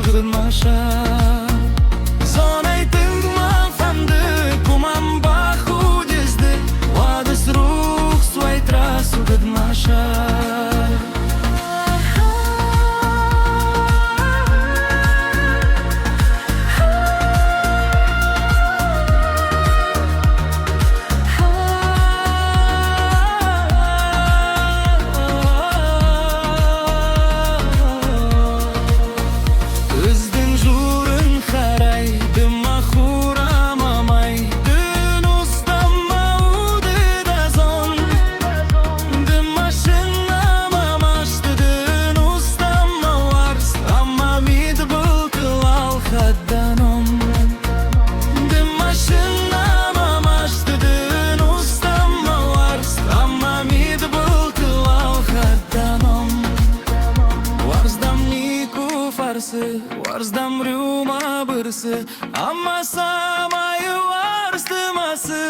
sugdın mașa. Zonei tâng m-am famdă, cum am bahu desde, oadăs ruh suai tras sugdın mașa. Vars dam rjuma bërse, amma sa ma ju vars të masë.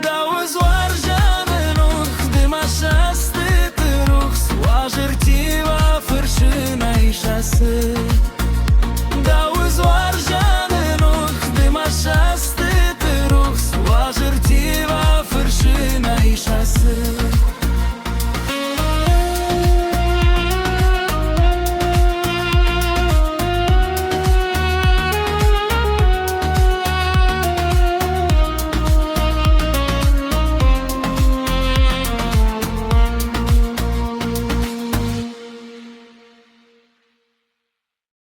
Da uz varja me nuk, dhe ma shaste të ruks, wa zhërtiva fërshëna i shasë.